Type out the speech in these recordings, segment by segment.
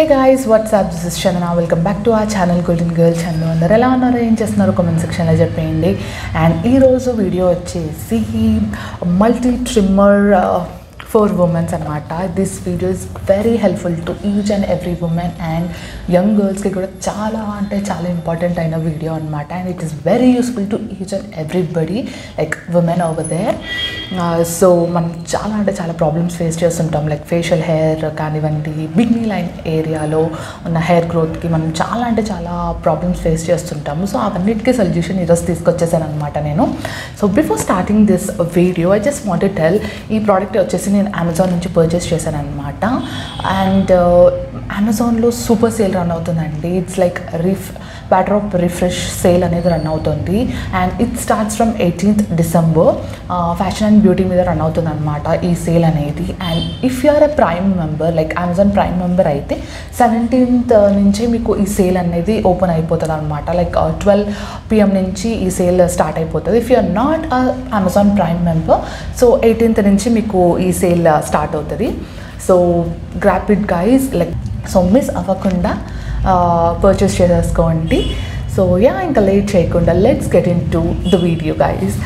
Hey guys, what's up? This is Chandana. Welcome back to our channel Golden Girl Chandu. అందరూ ఎలా ఉన్నారు, ఏం చేస్తున్నారు కామెంట్ సెక్షన్లో చెప్పేయండి. అండ్ ఈరోజు వీడియో వచ్చేసి మల్టీ ట్రిమ్మర్ ఫర్ ఉమెన్స్ అనమాట. This video is very helpful to each and every women and young గర్ల్స్కి కూడా చాలా ఇంపార్టెంట్ అయిన వీడియో అనమాట. And it is very useful to each and everybody like women over there. So మనం చాలా problems face చేస్తుంటాం, like facial hair కానివ్వండి, bikini line ఏరియాలో ఉన్న హెయిర్ గ్రోత్కి మనం చాలా ప్రాబ్లమ్స్ ఫేస్ చేస్తుంటాము. సో అవన్నిటికీ సొల్యూషన్ ఈరోజు తీసుకొచ్చేసాను అనమాట నేను. So before starting this video I just want to tell, ఈ ప్రోడక్ట్ వచ్చేసి నేను అమెజాన్ నుంచి పర్చేస్ చేశాను అనమాట. అండ్ అమెజాన్లో సూపర్ సేల్ రన్ అవుతుందండి. It's like better of refresh sale అనేది రన్ అవుతుంది. And it starts from 18th December. Fashion and beauty మీద రన్ అవుతుంది అనమాట ఈ సేల్ అనేది. And if you are a prime member, like Amazon prime member అయితే 17th నుంచి మీకు ఈ సేల్ అనేది ఓపెన్ అయిపోతుంది అనమాట. లైక్ 12 PM నుంచి ఈ సేల్ స్టార్ట్ అయిపోతుంది. If you are not Amazon prime member, so 18th నుంచి మీకు ఈ సేల్ స్టార్ట్ అవుతుంది. So grab it guys, like so miss అవ్వకుండా పర్చేస్ చేసేసుకోండి. సో ఇంకా లేట్ చేయకుండా let's get into the video guys.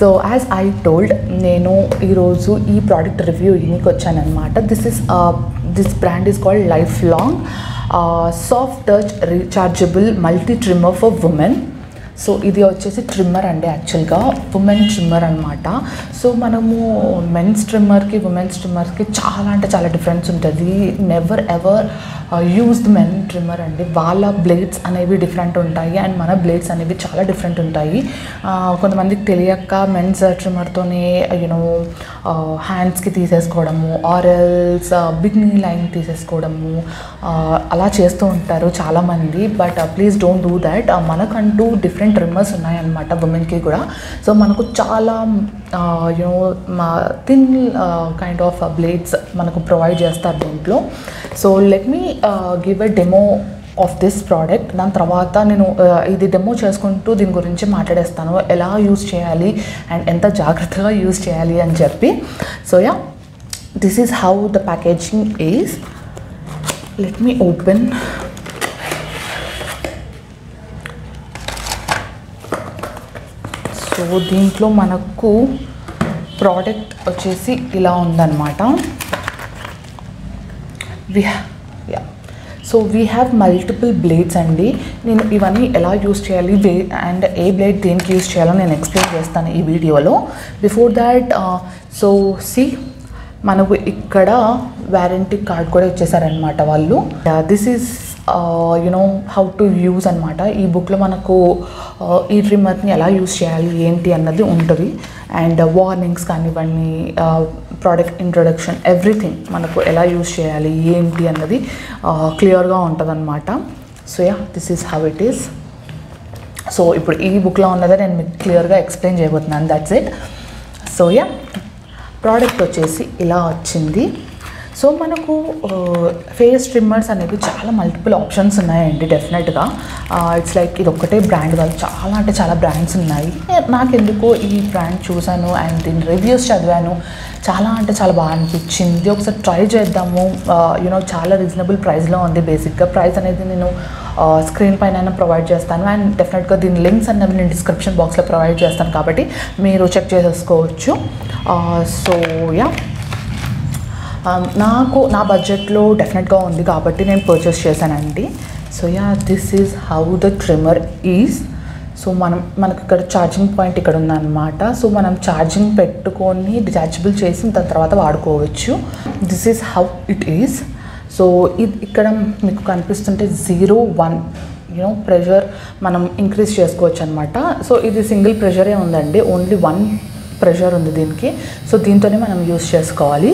So as I told, నేను ఈరోజు ఈ ప్రోడక్ట్ రివ్యూ ఇనికి వచ్చానమాట. This brand is called Lifelong soft touch rechargeable multi trimmer for women. So ఇది వచ్చేసి ట్రిమ్మర్ అండి, యాక్చువల్గా ఉమెన్ ట్రిమ్మర్ అనమాట. సో మనము మెన్స్ ట్రిమ్మర్కి ఉమెన్స్ ట్రిమ్మర్కి చాలా డిఫరెన్స్ ఉంటుంది. Never ever used men trimmer అండి. వాళ్ళ బ్లేడ్స్ అనేవి డిఫరెంట్ ఉంటాయి అండ్ మన బ్లేడ్స్ అనేవి చాలా డిఫరెంట్ ఉంటాయి. కొంతమందికి తెలియక మెన్స్ ట్రిమ్మర్తోనే హ్యాండ్స్కి తీసేసుకోవడము, ఆరెల్స్ బిగ్నీ లైన్ తీసేసుకోవడము అలా చేస్తూ ఉంటారు చాలామంది. But please don't do that. మనకంటూ డిఫరెంట్ ట్రిమ్మర్స్ ఉన్నాయన్నమాట ఉమెన్కి కూడా. సో మనకు చాలా థిన్ కైండ్ ఆఫ్ బ్లేడ్స్ మనకు ప్రొవైడ్ చేస్తారు దీంట్లో. So let me give a demo of this product. దాని తర్వాత నేను ఇది డెమో చేసుకుంటూ దీని గురించి మాట్లాడేస్తాను, ఎలా యూజ్ చేయాలి అండ్ ఎంత జాగ్రత్తగా యూజ్ చేయాలి అని చెప్పి. So this is how the packaging is. Let me open. So దీంట్లో మనకు ప్రోడక్ట్ వచ్చేసి ఇలా ఉందన్నమాట. So we have multiple blades అండి. నేను ఇవన్నీ ఎలా యూజ్ చేయాలి అండ్ ఏ బ్లేడ్ దేనికి యూజ్ చేయాలో నేను ఎక్స్ప్లెయిన్ చేస్తాను ఈ వీడియోలో. బిఫోర్ దాట్ సో మనకు ఇక్కడ వారంటీ కార్డ్ కూడా ఇచ్చేసారనమాట వాళ్ళు. This is how to use అనమాట. ఈ బుక్లో మనకు ఈ ట్రిమ్మర్ని ఎలా యూజ్ చేయాలి ఏంటి అన్నది ఉంటుంది. అండ్ వార్నింగ్స్ కానివ్వండి, ప్రోడక్ట్ ఇంట్రొడక్షన్, ఎవ్రీథింగ్ మనకు ఎలా యూజ్ చేయాలి ఏంటి అన్నది క్లియర్గా ఉంటుంది అనమాట. So this is how it is. So ఇప్పుడు ఈ బుక్లో ఉన్నదే నేను మీకు క్లియర్గా ఎక్స్ప్లెయిన్ చేయబోతున్నాను. That's it. సో ప్రోడక్ట్ వచ్చేసి ఇలా వచ్చింది. సో మనకు ఫేస్ ట్రిమ్మర్స్ అనేవి చాలా మల్టిపుల్ ఆప్షన్స్ ఉన్నాయండి డెఫినెట్గా. ఇట్స్ లైక్ ఇది ఒక్కటే బ్రాండ్ కాదు, చాలా బ్రాండ్స్ ఉన్నాయి. నాకెందుకో ఈ బ్రాండ్ చూసాను అండ్ దీని రివ్యూస్ చదివాను, చాలా బాగా అనిపించింది. ఒకసారి ట్రై చేద్దాము. చాలా రీజనబుల్ ప్రైస్లో ఉంది. బేసిక్గా ప్రైస్ అనేది నేను స్క్రీన్ పైన ప్రొవైడ్ చేస్తాను అండ్ డెఫినెట్గా దీని లింక్స్ అనేవి నేను డిస్క్రిప్షన్ బాక్స్లో ప్రొవైడ్ చేస్తాను, కాబట్టి మీరు చెక్ చేసేసుకోవచ్చు. సో నా బడ్జెట్లో డెఫినెట్గా ఉంది కాబట్టి నేను పర్చేస్ చేశానండి. So this is how the trimmer is. So మనకు ఇక్కడ ఛార్జింగ్ పాయింట్ ఇక్కడ ఉందన్నమాట. సో మనం ఛార్జింగ్ పెట్టుకొని డిటాచబుల్ చేసి దాని తర్వాత వాడుకోవచ్చు. This is how it is. So ఇక్కడ మీకు కనిపిస్తుంటే 0-1 ప్రెషర్ మనం ఇంక్రీజ్ చేసుకోవచ్చు అనమాట. సో ఇది సింగిల్ ప్రెషరే ఉందండి, ఓన్లీ 1 ప్రెషర్ ఉంది దీనికి. సో దీంతోనే మనం యూస్ చేసుకోవాలి.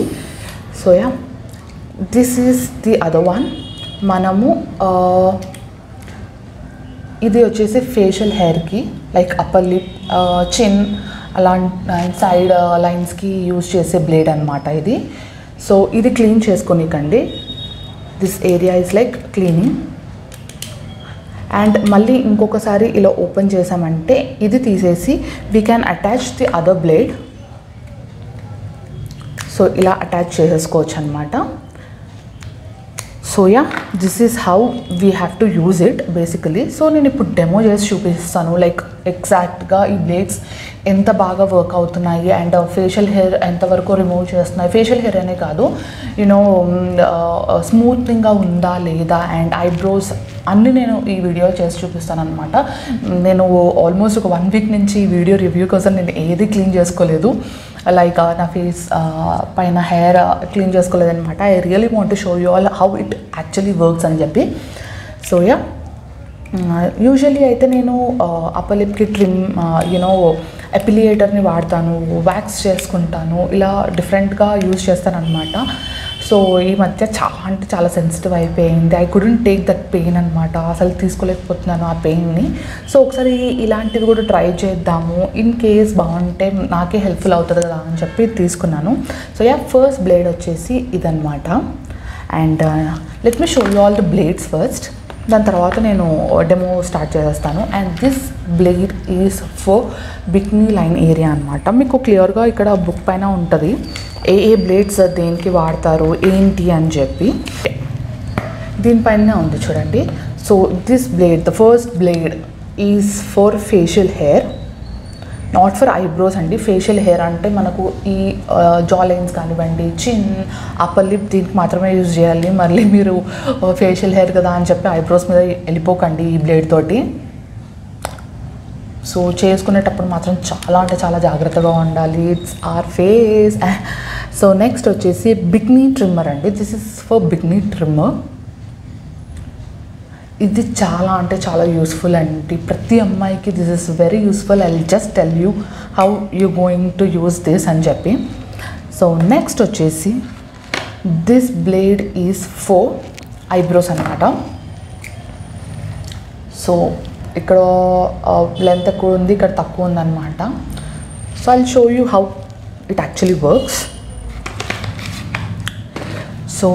So this is the other one. మనము ఇది వచ్చేసి ఫేషియల్ హెయిర్కి లైక్ అప్పర్ లిప్, చిన్ అలాంటి సైడ్ లైన్స్కి యూజ్ చేసే బ్లేడ్ అనమాట ఇది. సో ఇది క్లీన్ చేసుకోనికండి. This area is like cleaning. And మళ్ళీ ఇంకొకసారి ఇలా ఓపెన్ చేసామంటే ఇది తీసేసి we can attach the other blade. So ఇలా అటాచ్ చేసేసుకోవచ్చు అనమాట. So yeah, this is how we have to use it basically. So నేను ఇప్పుడు డెమో చేసి చూపిస్తాను లైక్ ఎగ్జాక్ట్గా ఈ బ్లేడ్స్ ఎంత బాగా వర్క్ అవుతున్నాయి అండ్ ఫేషియల్ హెయిర్ ఎంతవరకు రిమూవ్ చేస్తున్నాయి. ఫేషియల్ హెయిర్ అనే కాదు, యూనో స్మూత్నింగ్గా ఉందా లేదా అండ్ ఐబ్రోస్ అన్నీ నేను ఈ వీడియో చేసి చూపిస్తాను అనమాట. నేను ఆల్మోస్ట్ ఒక 1 వీక్ నుంచి ఈ వీడియో రివ్యూ కోసం నేను ఏది క్లీన్ చేసుకోలేదు. లైక్ నా ఫేస్ పైన హెయిర్ క్లీన్ చేసుకోలేదనమాట. I really want to show you all how it actually works అని చెప్పి. సో యా, యూజువల్లీ అయితే నేను అప్పర్ లిప్కి ట్రిమ్ యూనో ఎపిలియేటర్ని వాడతాను, వ్యాక్స్ చేసుకుంటాను, ఇలా డిఫరెంట్గా యూజ్ చేస్తాను అనమాట. సో ఈ మధ్య చాలా అంటే చాలా సెన్సిటివ్ అయిపోయింది. I couldn't take that pain అనమాట. అసలు తీసుకోలేకపోతున్నాను ఆ పెయిన్ని. సో ఒకసారి ఇలాంటిది కూడా ట్రై చేద్దాము, ఇన్ కేస్ బాగుంటే నాకే హెల్ప్ఫుల్ అవుతుంది కదా అని చెప్పి తీసుకున్నాను. సో యా, ఫస్ట్ బ్లేడ్ వచ్చేసి ఇదనమాట. And let me show you all the blades first. దాని తర్వాత నేను డెమో స్టార్ట్ చేసేస్తాను. And this blade is for bikini line area అనమాట. మీకు క్లియర్గా ఇక్కడ బుక్ పైన ఉంటుంది ఏ బ్లేడ్స్ దేనికి వాడతారు ఏంటి అని చెప్పి. దీనిపైనే ఉంది చూడండి. So this blade, the first blade is for facial hair, not for eyebrows అండి. ఫేషియల్ హెయిర్ అంటే మనకు ఈ జా లైన్స్ కానివ్వండి, చిన్, అప్పర్ లిప్, దీనికి మాత్రమే యూజ్ చేయాలి. మళ్ళీ మీరు ఫేషియల్ హెయిర్ కదా అని చెప్పి ఐబ్రోస్ మీద వెళ్ళిపోకండి ఈ బ్లేడ్ తోటి. సో చేసుకునేటప్పుడు మాత్రం చాలా అంటే చాలా జాగ్రత్తగా ఉండాలి. It's our face. So next వచ్చేసి బిక్నీ ట్రిమ్మర్ అండి. This is for bikini trimmer. ఇది చాలా అంటే చాలా యూస్ఫుల్ అండి. ప్రతి అమ్మాయికి this is very useful. I will just tell you how you going to use this అని చెప్పి. సో నెక్స్ట్ వచ్చేసి this blade is for eyebrows అనమాట. సో ఇక్కడ లెంత్ ఎక్కువ ఉంది, ఇక్కడ తక్కువ ఉందన్నమాట. So I will show you how it actually works. So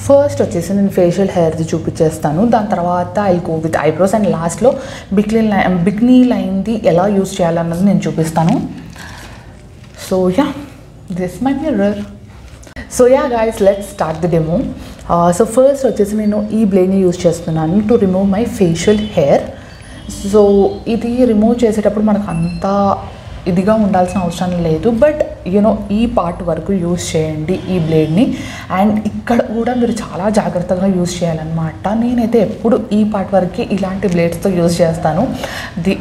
first వచ్చేసి నేను ఫేషియల్ హెయిర్ది చూపించేస్తాను. దాని తర్వాత I go with eyebrows and లాస్ట్లో బిక్నీ లైన్ది ఎలా యూజ్ చేయాలన్నది నేను చూపిస్తాను. So yeah, this my mirror. So yeah guys, let's start the demo. So first వచ్చేసి నేను ఈ బ్లేడ్ని యూజ్ చేస్తున్నాను to remove my facial hair. So ఇది రిమూవ్ చేసేటప్పుడు మనకు అంతా ఇదిగా ఉండాల్సిన అవసరం లేదు, బట్ యూనో ఈ పార్ట్ వరకు యూజ్ చేయండి ఈ బ్లేడ్ని. అండ్ ఇక్కడ కూడా మీరు చాలా జాగ్రత్తగా యూజ్ చేయాలన్నమాట. నేనైతే ఎప్పుడు ఈ పార్ట్ వరకు ఇలాంటి బ్లేడ్స్తో యూజ్ చేస్తాను.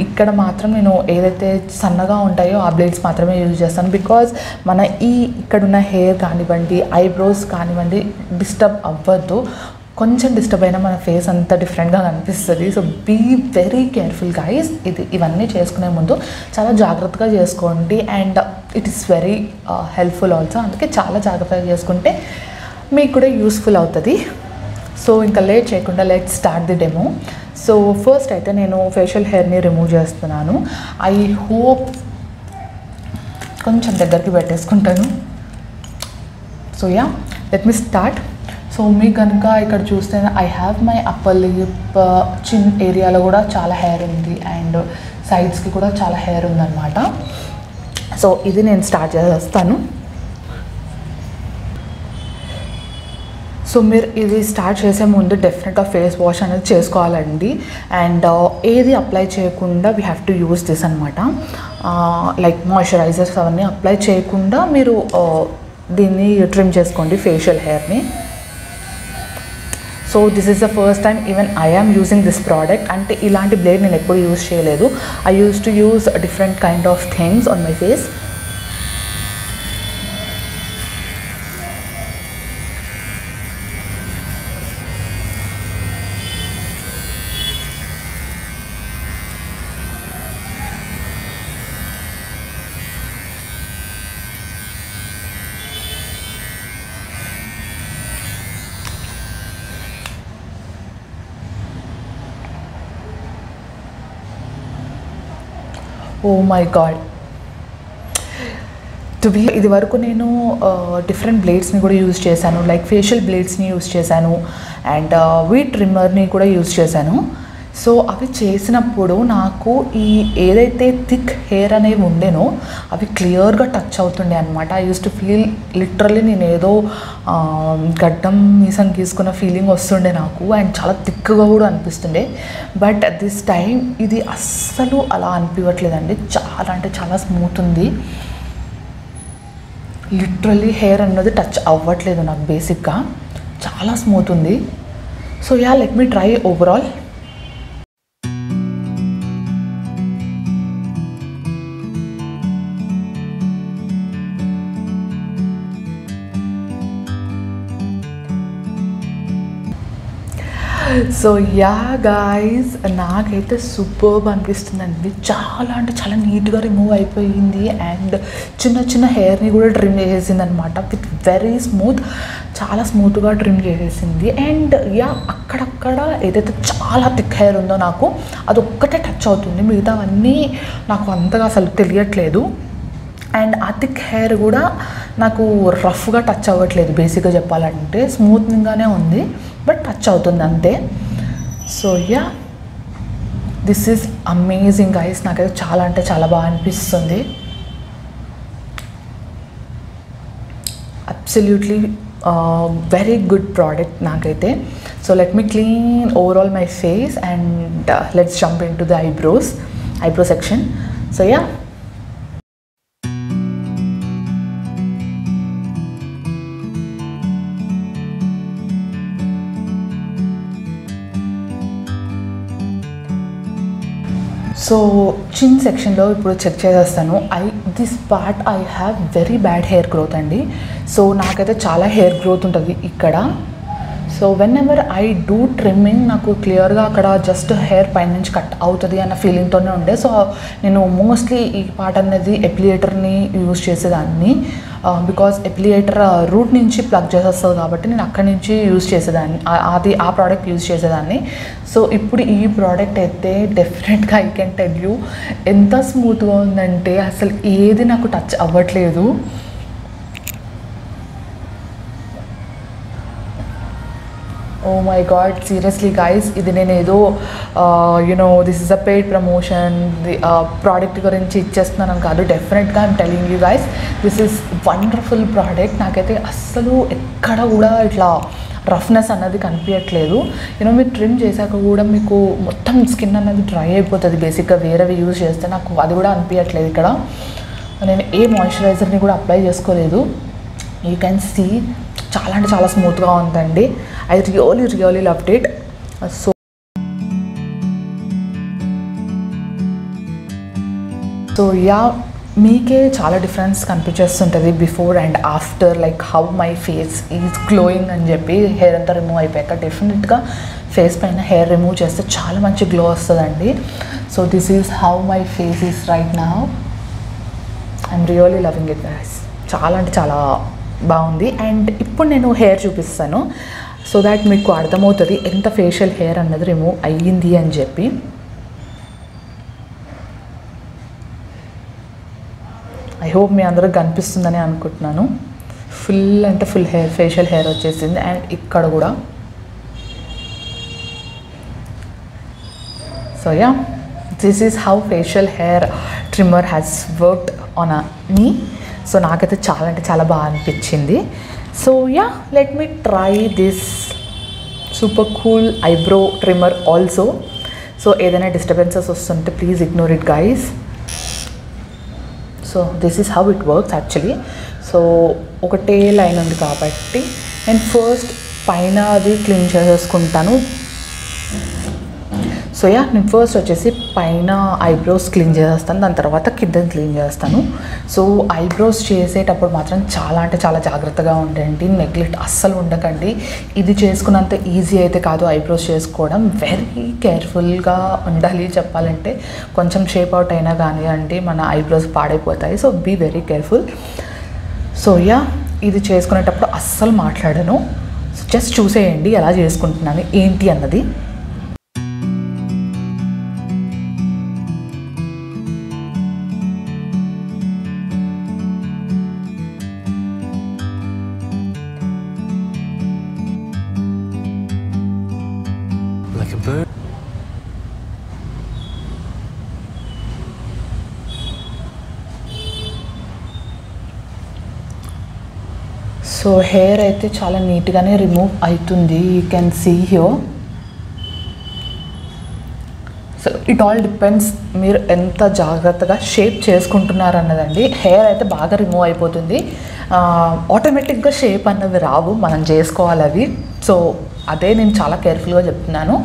ఇక్కడ మాత్రం నేను ఏదైతే సన్నగా ఉంటాయో ఆ బ్లేడ్స్ మాత్రమే యూజ్ చేస్తాను. బికాజ్ మన ఇక్కడున్న హెయిర్ కానివ్వండి, ఐబ్రోస్ కానివ్వండి డిస్టర్బ్ అవ్వద్దు. కొంచెం డిస్టర్బ్ అయినా మన ఫేస్ అంతా డిఫరెంట్గా కనిపిస్తుంది. So be very careful guys. ఇవన్నీ చేసుకునే ముందు చాలా జాగ్రత్తగా చేసుకోండి. And it is very helpful also. అందుకే చాలా జాగ్రత్తగా చేసుకుంటే మీకు కూడా యూస్ఫుల్ అవుతుంది. సో ఇంకా లేట్ చేయకుండా let start the demo. So first అయితే నేను ఫేషియల్ హెయిర్ని రిమూవ్ చేస్తున్నాను. ఐ హోప్ కొంచెం దగ్గరికి పెట్టేసుకుంటాను. So yeah, let me start. So మీకు కనుక ఇక్కడ చూస్తే I have my upper lip, chin ఏరియాలో కూడా చాలా హెయిర్ ఉంది అండ్ సైడ్స్కి కూడా చాలా హెయిర్ ఉందన్నమాట. సో ఇది నేను స్టార్ట్ చేస్తాను. సో మీరు ఇది స్టార్ట్ చేసే ముందు డెఫినెట్గా ఫేస్ వాష్ అనేది చేసుకోవాలండి. అండ్ ఏది అప్లై చేయకుండా we have to use this అనమాట. లైక్ మాయిశ్చరైజర్స్ అవన్నీ అప్లై చేయకుండా మీరు దీన్ని ట్రిమ్ చేసుకోండి ఫేషియల్ హెయిర్ని. So this is the first time even I am using this product. అంటే ఇలాంటి బ్లేడ్ నేను ఎప్పుడు యూజ్ చేయలేదు. I use to use different kind of things on my face. Oh my God, ఇది వరకు నేను డిఫరెంట్ బ్లేడ్స్ని కూడా యూజ్ చేశాను, లైక్ ఫేషియల్ బ్లేడ్స్ని యూజ్ చేశాను అండ్ వీట్ ట్రిమ్మర్ని కూడా యూజ్ చేశాను. సో అవి చేసినప్పుడు నాకు ఈ ఏదైతే థిక్ హెయిర్ అనేవి ఉండేనో అవి క్లియర్గా టచ్ అవుతుండే అనమాట. I use to feel literally నేను ఏదో గడ్డం మీసం గీసుకున్న ఫీలింగ్ వస్తుండే నాకు, అండ్ చాలా థిక్గా కూడా అనిపిస్తుండే. బట్ దిస్ టైం ఇది అస్సలు అలా అనిపించట్లేదండి, చాలా అంటే చాలా స్మూత్ ఉంది. లిటరల్లీ హెయిర్ అన్నది టచ్ అవ్వట్లేదు నాకు, బేసిక్గా చాలా స్మూత్ ఉంది. సో యా, లెట్ మీ try overall. So yeah guys, నాకైతే సూపర్బ్ అనిపిస్తుందండి. చాలా అంటే చాలా నీట్గా రిమూవ్ అయిపోయింది అండ్ చిన్న చిన్న హెయిర్ని కూడా ట్రిమ్ చేసేసింది అనమాట, విత్ వెరీ స్మూత్, చాలా స్మూత్గా ట్రిమ్ చేసేసింది. అండ్ యా, అక్కడక్కడ ఏదైతే చాలా థిక్ హెయిర్ ఉందో నాకు అది ఒక్కటే టచ్ అవుతుంది, మిగతావన్నీ నాకు అంతగా అసలు తెలియట్లేదు. అండ్ ఆ థిక్ హెయిర్ కూడా నాకు రఫ్గా టచ్ అవ్వట్లేదు, బేసిక్గా చెప్పాలంటే స్మూత్గానే ఉంది, బట్ టచ్ అవుతుంది అంతే. So yeah, this is amazing guys, నాకైతే చాలా అంటే చాలా బాగా అనిపిస్తుంది. అబ్సల్యూట్లీ వెరీ గుడ్ ప్రోడక్ట్ నాకైతే. So let me clean overall my face and let's jump in to the eyebrow section. So yeah, so చిన్ సెక్షన్లో ఇప్పుడు చెక్ చేసేస్తాను. This part I have very bad hair growth అండి. So నాకైతే చాలా hair growth ఉంటుంది ఇక్కడ. So when ever I do trimming నాకు క్లియర్గా అక్కడ జస్ట్ హెయిర్ పైన నుంచి కట్ అవుతుంది అన్న ఫీలింగ్తోనే ఉండే. సో నేను మోస్ట్లీ ఈ పార్ట్ అనేది ఎప్లియేటర్ని యూజ్ చేసేదాన్ని, బికాజ్ ఎప్లియేటర్ రూట్ నుంచి ప్లగ్ చేసేస్తుంది కాబట్టి నేను అక్కడి నుంచి యూజ్ చేసేదాన్ని, ఆ ప్రోడక్ట్ యూజ్ చేసేదాన్ని. సో ఇప్పుడు ఈ ప్రోడక్ట్ అయితే డెఫినెట్గా ఐ కెన్ టెల్ యూ ఎంత స్మూత్గా ఉందంటే అసలు ఏది నాకు టచ్ అవ్వట్లేదు. Oh my God, seriously guys, ఇది నేను ఏదో this is a paid promotion product గురించి ఇచ్చేస్తున్నాను కాదు. డెఫినెట్గా I'm telling you guys, this is wonderful product. నాకైతే అస్సలు ఎక్కడ కూడా ఇట్లా రఫ్నెస్ అన్నది కనిపించట్లేదు. మీరు ట్రిమ్ చేశాక కూడా మీకు మొత్తం స్కిన్ అన్నది డ్రై అయిపోతుంది బేసిక్గా, వేరేవి యూజ్ చేస్తే. నాకు అది కూడా అనిపించట్లేదు ఇక్కడ. నేను ఏ మాయిశ్చరైజర్ని కూడా అప్లై చేసుకోలేదు. యూ కెన్ సీ చాలా అంటే చాలా స్మూత్గా ఉందండి. I really loved it. So yeah, మీకే చాలా డిఫరెన్స్ కనిపించేస్తుంటుంది before and after, like how my face is glowing అని చెప్పి. హెయిర్ అంతా రిమూవ్ అయిపోయాక డెఫినెట్గా ఫేస్ పైన హెయిర్ రిమూవ్ చేస్తే చాలా మంచి గ్లో వస్తుందండి. So this is how my face is right now. I'm really loving it guys. చాలా అంటే చాలా బాగుంది. అండ్ ఇప్పుడు నేను హెయిర్ చూపిస్తాను, సో దాట్ మీకు అర్థమవుతుంది ఎంత ఫేషియల్ హెయిర్ అన్నది రిమూవ్ అయ్యింది అని చెప్పి. ఐ హోప్ మీ అందరికి కనిపిస్తుందని అనుకుంటున్నాను. ఫుల్ అంటే ఫుల్ హెయిర్, ఫేషియల్ హెయిర్ వచ్చేసింది. అండ్ ఇక్కడ కూడా. So yeah, this is how facial hair trimmer has worked on me. So నాకైతే చాలా అంటే చాలా బాగా అనిపించింది. So yeah, let me try this super cool eyebrow trimmer also. So ఏదైనా డిస్టర్బెన్సెస్ వస్తుంటే please ignore it guys. So this is how it works actually. So ఒకటే line ఉంది కాబట్టి నేను ఫస్ట్ పైన అది క్లీన్ చేసేసుకుంటాను. సో యా, నేను ఫస్ట్ వచ్చేసి పైన ఐబ్రోస్ క్లీన్ చేసేస్తాను, దాని తర్వాత కింద క్లీన్ చేస్తాను. సో ఐబ్రోస్ చేసేటప్పుడు మాత్రం చాలా అంటే చాలా జాగ్రత్తగా ఉండండి, నెగ్లెక్ట్ అస్సలు ఉండకండి. ఇది చేసుకున్నంత ఈజీ అయితే కాదు ఐబ్రోస్ చేసుకోవడం, వెరీ కేర్ఫుల్గా ఉండాలి చెప్పాలంటే. కొంచెం షేప్ అవుట్ అయినా కానివ్వండి మన ఐబ్రోస్ పాడైపోతాయి. So be very careful. So yeah, ఇది చేసుకునేటప్పుడు అస్సలు మాట్లాడను, జస్ట్ చూసేయండి ఎలా చేసుకుంటున్నాను ఏంటి అన్నది. సో హెయిర్ అయితే చాలా నీట్గానే రిమూవ్ అవుతుంది. You can see here. So it all depends మీరు ఎంత జాగ్రత్తగా షేప్ చేసుకుంటున్నారు అన్నదండి. హెయిర్ అయితే బాగా రిమూవ్ అయిపోతుంది. ఆటోమేటిక్గా షేప్ అన్నవి రావు, మనం చేసుకోవాలి అవి. సో అదే నేను చాలా కేర్ఫుల్గా చెప్తున్నాను.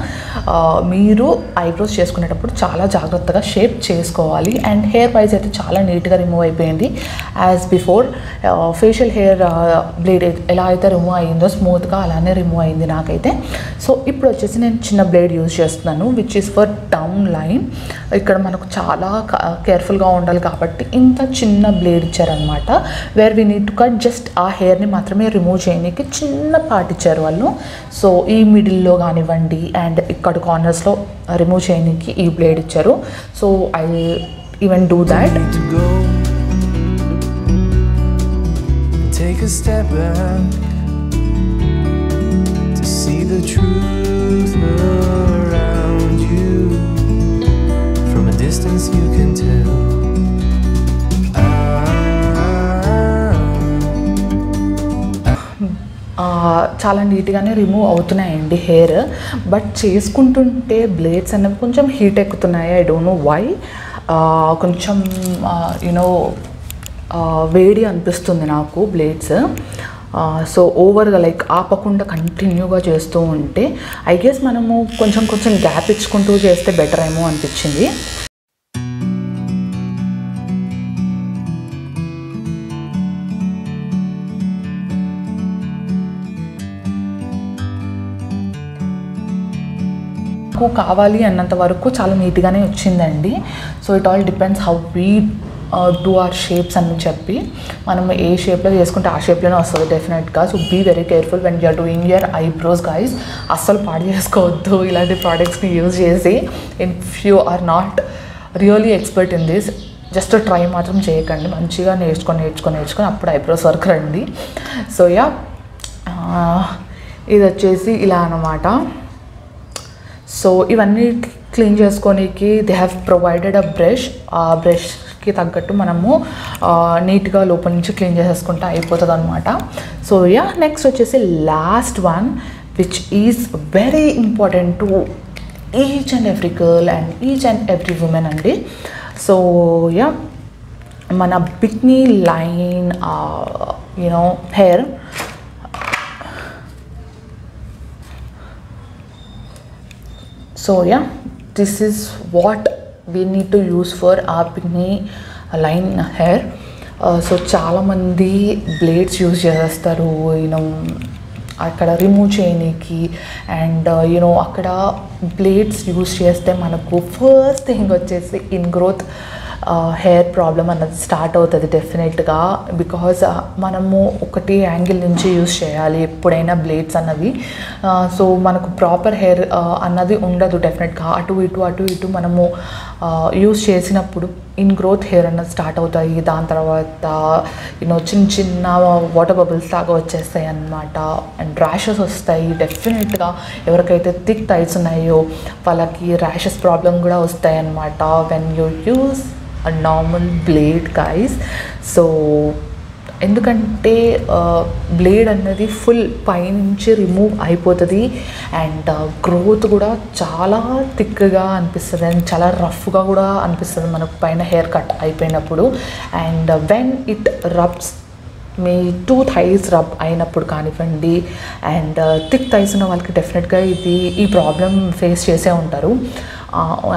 మీరు ఐబ్రోస్ చేసుకునేటప్పుడు చాలా జాగ్రత్తగా షేప్ చేసుకోవాలి. అండ్ హెయిర్ వైజ్ అయితే చాలా నీట్గా రిమూవ్ అయిపోయింది. As before facial hair blade ఎలా అయితే రిమూవ్ అయ్యిందో స్మూత్గా అలానే రిమూవ్ అయింది నాకైతే. సో ఇప్పుడు వచ్చేసి నేను చిన్న బ్లేడ్ యూజ్ చేస్తున్నాను which is for down line. ఇక్కడ మనకు చాలా కేర్ఫుల్గా ఉండాలి కాబట్టి ఇంత చిన్న బ్లేడ్ ఇచ్చారనమాట. Where we need to cut just ఆ హెయిర్ని మాత్రమే రిమూవ్ చేయడానికి చిన్న పార్ట్ ఇచ్చారు వాళ్ళు. సో ఈ మిడిల్లో కానివ్వండి అండ్ ఇక్కడ కార్నర్స్లో రిమూవ్ చేయడానికి ఈ బ్లేడ్ ఇచ్చారు. So I even do that. Take a step back to see the truth around you. From a distance you can tell. చాలా నీట్గానే రిమూవ్ అవుతున్నాయండి హెయిర్. బట్ చేసుకుంటుంటే బ్లేడ్స్ అనేవి కొంచెం హీట్ ఎక్కుతున్నాయి. I don't know why. కొంచెం you know వేడి అనిపిస్తుంది నాకు బ్లేడ్స్. సో ఓవర్గా లైక్ ఆపకుండా కంటిన్యూగా చేస్తూ ఉంటే ఐ గెస్ మనము కొంచెం కొంచెం గ్యాప్ ఇచ్చుకుంటూ చేస్తే బెటర్ ఏమో అనిపించింది. కావాలి అన్నంత వరకు చాలా నీట్గానే వచ్చిందండి. So it all depends how we do or shapes అని చెప్పి మనం ఏ షేప్లో చేసుకుంటే ఆ షేప్లోనే వస్తుంది డెఫినెట్గా. So be very careful when you're doing your eyebrows guys. అస్సలు పాడు చేసుకోవద్దు ఇలాంటి ప్రోడక్ట్స్ని యూజ్ చేసి. If you are not really expert in this just try మాత్రం చేయకండి. మంచిగా నేర్చుకొని అప్పుడు ఐబ్రోస్ వర్క్ రండి. సో యా ఇది వచ్చేసి ఇలా అన్నమాట. సో ఇవన్నీ క్లీన్ చేసుకోనికి they have provided a brush. ఆ బ్రష్కి తగ్గట్టు మనము నీట్గా లోపల నుంచి క్లీన్ చేసేసుకుంటే అయిపోతుంది అనమాట. సో యా నెక్స్ట్ వచ్చేసి last one which is very important to each and every girl and each and every women అండి. సో యా మన bikini line you know hair. So yeah, this is what we need to use for our pigmy line hair. So చాలా మంది blades use చేస్తారు you know అక్కడ remove చేయడానికి. And you know అక్కడ blades use చేస్తే మనకు ఫస్ట్ థింగ్ వచ్చేసి ఇన్గ్రోత్ హెయిర్ ప్రాబ్లం అన్నది స్టార్ట్ అవుతుంది డెఫినెట్గా. బికాజ్ మనము ఒకటి యాంగిల్ నుంచి యూజ్ చేయాలి ఎప్పుడైనా బ్లేడ్స్ అన్నవి. సో మనకు ప్రాపర్ హెయిర్ అన్నది ఉండదు డెఫినెట్గా. అటు ఇటు మనము యూజ్ చేసినప్పుడు ఇన్గ్రోత్ హెయిర్ అన్నది స్టార్ట్ అవుతాయి. దాని తర్వాత యూనో చిన్న వాటర్ బబుల్స్ లాగా వచ్చేస్తాయి అన్నమాట. అండ్ ర్యాషెస్ వస్తాయి డెఫినెట్గా. ఎవరికైతే థిక్ థైస్ ఉన్నాయో వాళ్ళకి ర్యాషెస్ ప్రాబ్లం కూడా వస్తాయి అన్నమాట when you use a normal blade guys. So ఎందుకంటే బ్లేడ్ అన్నది ఫుల్ పైనుంచి రిమూవ్ అయిపోతుంది అండ్ గ్రోత్ కూడా చాలా థిక్గా అనిపిస్తుంది అండ్ చాలా రఫ్గా కూడా అనిపిస్తుంది మనకు పైన హెయిర్ కట్ అయిపోయినప్పుడు. And when it rubs me 2 thighs rub అయినప్పుడు కానివ్వండి అండ్ థిక్ థైస్ ఉన్న వాళ్ళకి డెఫినెట్గా ఈ ప్రాబ్లం ఫేస్ చేసే ఉంటారు.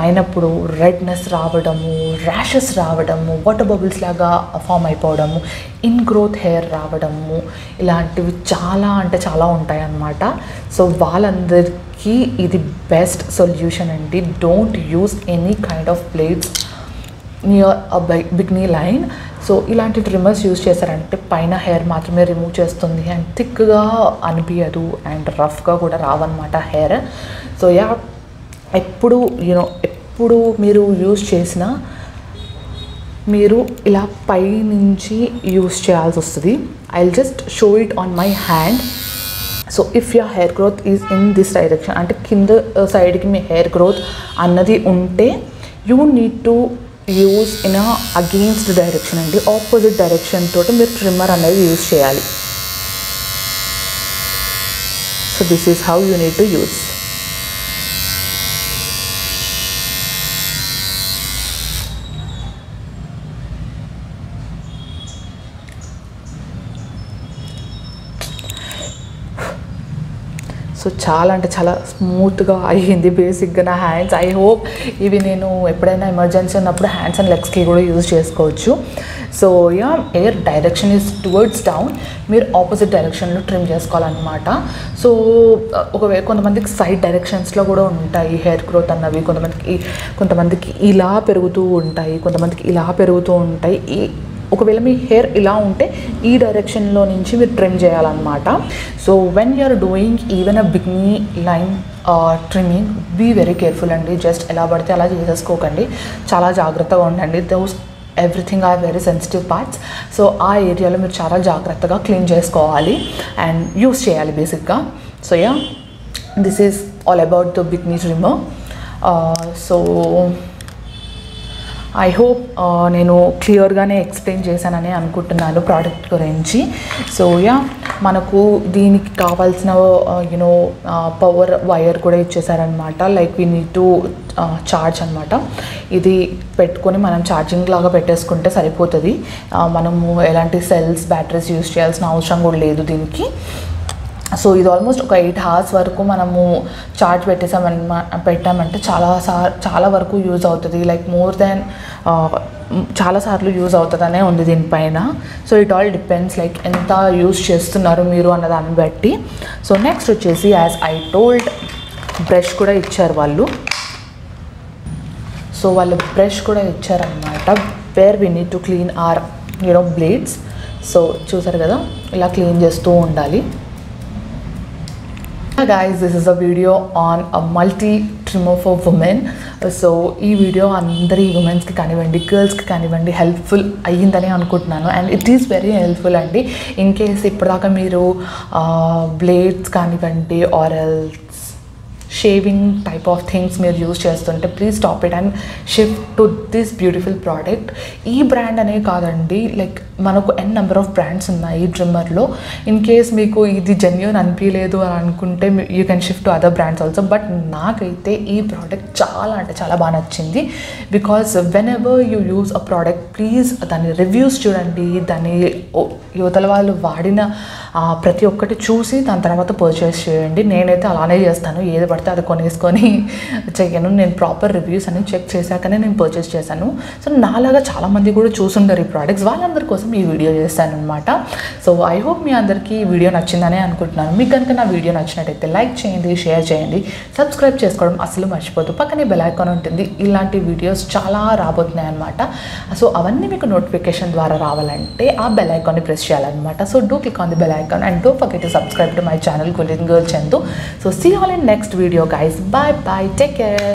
అయినప్పుడు రెడ్నెస్ రావడము, ర్యాషెస్ రావడము, వాటర్ బబుల్స్ లాగా ఫామ్ అయిపోవడము, ఇన్గ్రోత్ హెయిర్ రావడము, ఇలాంటివి చాలా అంటే చాలా ఉంటాయి అన్నమాట. సో వాళ్ళందరికీ ఇది బెస్ట్ సొల్యూషన్ అండి. Don't use any kind of blades near a బిగ్నీ line. So ఇలాంటి ట్రిమ్మర్స్ యూజ్ చేశారంటే పైన హెయిర్ మాత్రమే రిమూవ్ చేస్తుంది అండ్ థిక్గా అనిపించదు అండ్ రఫ్గా కూడా రావన్నమాట హెయిర్. సో యా ఎప్పుడు మీరు యూజ్ చేసినా మీరు ఇలా పై నుంచి యూజ్ చేయాల్సి వస్తుంది. I will just show it on my hand. So if your hair growth is in this direction అంటే కింద సైడ్కి మీ హెయిర్ గ్రోత్ అన్నది ఉంటే you need to use in against direction అండి. ఆపోజిట్ డైరెక్షన్ తోటి మీరు ట్రిమ్మర్ అనేది యూజ్ చేయాలి. So this is how you need to use. So చాలా అంటే చాలా స్మూత్గా అయ్యింది బేసిక్గా నా హ్యాండ్స్. ఐ హోప్ ఇవి నేను ఎప్పుడైనా ఎమర్జెన్సీ ఉన్నప్పుడు హ్యాండ్స్ అండ్ లెగ్స్కి కూడా యూజ్ చేసుకోవచ్చు. So yeah, air direction is towards down, మీరు ఆపోజిట్ డైరెక్షన్లో ట్రిమ్ చేసుకోవాలన్నమాట. సో ఒకవేళ కొంతమందికి సైడ్ డైరెక్షన్స్లో కూడా ఉంటాయి హెయిర్ గ్రోత్ అన్నవి, కొంతమందికి ఇలా పెరుగుతూ ఉంటాయి, కొంతమందికి ఇలా పెరుగుతూ ఉంటాయి. ఒకవేళ మీ హెయిర్ ఇలా ఉంటే ఈ డైరెక్షన్లో నుంచి మీరు ట్రిమ్ చేయాలన్నమాట. So when you're doing even a bikini line trimming, be very careful అండి. జస్ట్ ఎలా పడితే అలా చేసేసుకోకండి, చాలా జాగ్రత్తగా ఉండండి. Those everything are very sensitive parts. So ఆ ఏరియాలో మీరు చాలా జాగ్రత్తగా క్లీన్ చేసుకోవాలి అండ్ యూస్ చేయాలి బేసిక్గా. So yeah, this is all about the bikini trimmer. So I hope నేను క్లియర్గానే ఎక్స్ప్లెయిన్ చేశానని అనుకుంటున్నాను ప్రోడక్ట్ గురించి. సో యా, మనకు దీనికి కావాల్సిన పవర్ వైర్ కూడా ఇచ్చేసారనమాట. Like we need to charge అనమాట. ఇది పెట్టుకొని మనం ఛార్జింగ్ లాగా పెట్టేసుకుంటే సరిపోతుంది. మనము ఎలాంటి సెల్స్ బ్యాటరీస్ యూజ్ చేయాల్సిన అవసరం కూడా లేదు దీనికి. సో ఇది ఆల్మోస్ట్ ఒక 8 hours వరకు మనము ఛార్జ్ పెట్టామంటే చాలా వరకు యూజ్ అవుతుంది. లైక్ మోర్ దెన్ చాలాసార్లు యూజ్ అవుతుందనే ఉంది దీనిపైన. So it all depends like ఎంత యూజ్ చేస్తున్నారు మీరు అన్న దాన్ని బట్టి. సో నెక్స్ట్ వచ్చేసి యాజ్ ఐ టోల్డ్, బ్రష్ కూడా ఇచ్చారు వాళ్ళు. సో వాళ్ళు బ్రష్ కూడా ఇచ్చారనమాట, where we need to clean our blades. So చూసారు కదా, ఇలా క్లీన్ చేస్తూ ఉండాలి. Guys, this is a video on a multi trimmer for women. So ఈ వీడియో అందరి ఉమెన్స్కి కానివ్వండి, గర్ల్స్కి కానివ్వండి హెల్ప్ఫుల్ అయ్యిందని అనుకుంటున్నాను. And it is very helpful అండి. ఇన్ కేస్ ఇప్పటిదాకా మీరు బ్లేడ్స్ కానివ్వండి or else shaving type of things మీరు యూజ్ చేస్తుంటే please stop it and shift to this beautiful product. ఈ బ్రాండ్ అనే కాదండి, లైక్ మనకు నెంబర్ ఆఫ్ బ్రాండ్స్ ఉన్నాయి ట్రిమ్మర్లో. ఇన్ కేస్ మీకు ఇది జెన్యూన్ అనిపించలేదు అని అనుకుంటే you can shift to other brands also. But నాకైతే ఈ ప్రోడక్ట్ చాలా అంటే చాలా బాగా నచ్చింది. Because when ever you use a product please దాని రివ్యూస్ చూడండి, దాని యువతల వాళ్ళు వాడిన ప్రతి ఒక్కటి చూసి దాని తర్వాత పర్చేస్ చేయండి. నేనైతే అలానే చేస్తాను, ఏది పడితే అది కొనేసుకొని చెయ్యను. నేను ప్రాపర్ రివ్యూస్ అన్ని చెక్ చేశాకనే నేను పర్చేస్ చేశాను. సో నాలాగా చాలామంది కూడా చూసుంటారు ఈ ప్రోడక్ట్స్, వాళ్ళందరి కోసం ఈ వీడియో చేస్తాను అనమాట. సో ఐ హోప్ మీ అందరికీ ఈ వీడియో నచ్చిందనే అనుకుంటున్నాను. మీకు కనుక నా వీడియో నచ్చినట్టయితే లైక్ చేయండి, షేర్ చేయండి, సబ్స్క్రైబ్ చేసుకోవడం అసలు మర్చిపోద్దు. పక్కనే బెల్ ఐకాన్ ఉంటుంది, ఇలాంటి వీడియోస్ చాలా రాబోతున్నాయి అనమాట. సో అవన్నీ మీకు నోటిఫికేషన్ ద్వారా రావాలంటే ఆ బెల్ ఐకాన్ని ప్రెస్ చేయాలన్నమాట. So do click on the bell icon and don't forget to subscribe to my channel Golden Girl Chandu. So see you all in next video guys. Bye bye, take care.